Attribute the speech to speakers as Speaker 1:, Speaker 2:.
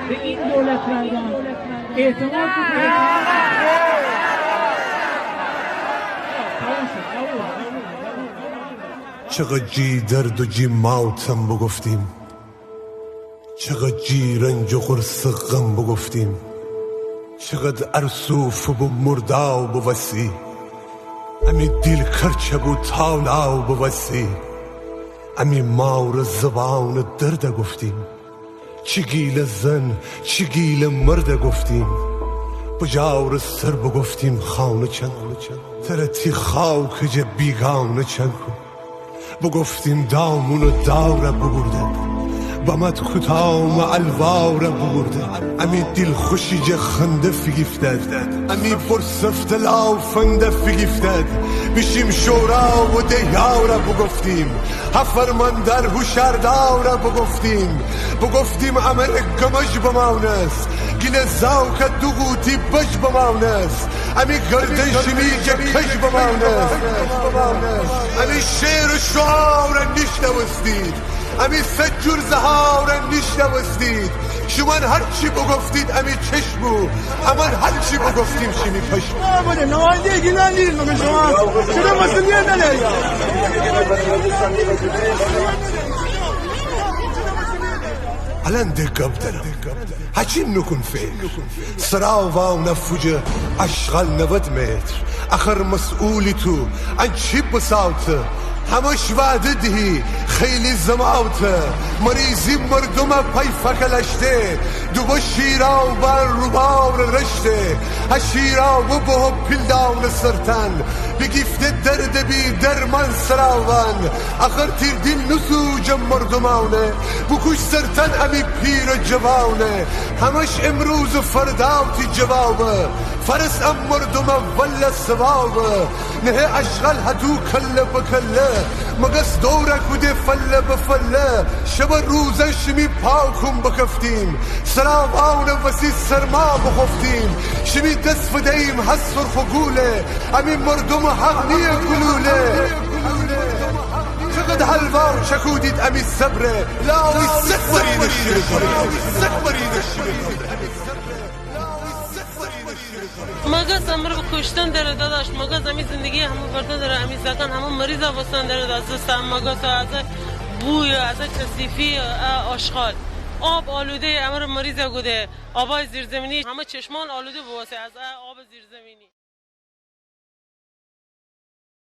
Speaker 1: به این دولت کردن اعتماد
Speaker 2: چقدر جی درد و جی ماتم بگفتیم، چقدر جی رنج و قرص غم بگفتیم، چقدر ارسوف و مرداب و وسی، امی دیل کرچب و تالاب و وسی، امی مار زبان درد گفتیم، چگیل زن چگیل مرد گفتیم، بجار سر بگفتیم خانه چند ترتی خاک جه بیگانه چند بگفتیم دامون و داره ببرده بامد کتام الواره ببرده امی دل خوشی جه خنده فگیفتد امی برسفت لافنده فگیفتد بشیم شورا و دیاره بگفتیم هفرمان در هوشارداره بگفتیم امر گمج بمانست گل زاوک دوغوتی بج بمانست امی گردشمی جه کج بمانست امی شعر و شعار نشنوستید امی سجور زهار نشنوستید شما هرچی بگفتید امی چشمو اما هرچی بگفتیم شمی پشمو
Speaker 3: آمده نوازی گیلان نیست مگه شما چرا مسئولیت نداری
Speaker 2: الان دقب دارم هچیم نکن فکر سراوا و نفوجه اشغال 90 متر اخر مسئولی تو ان چی بساته همش وعده دهی خیلی زماوته مریضی مردم پای فکلشته دوبا شیرا و بر روبار رشته هشیرا و به پیلدان سرتن بگیفته درد بی درمان سراوان آخر تیر دل نسوج مردمانه بکوش سرتن امی پیر جوانه همش امروز و فرداوتی جوابه فرس ام مردم ولا سوابه نه اشغال هدو کله بکله مگس دوره کده فله بفله شب روزن شمی پاکم بکفتیم سراوان وسی سرما بخفتیم شمی دست فدهیم حسر خگوله امی مردم حقنی گلوله چقدر حلوا چکودید امی صبره لاوی سکبرین
Speaker 4: مگس امر به کشتن داره داداش مگس امی زندگی همه بردن داره امی سکن همه مریض واسن داره از مگس از بوی از کثیفی آشغال آب آلوده امر مریض گوده آبای زیرزمینی همه چشمان آلوده بواسه از آب زیرزمینی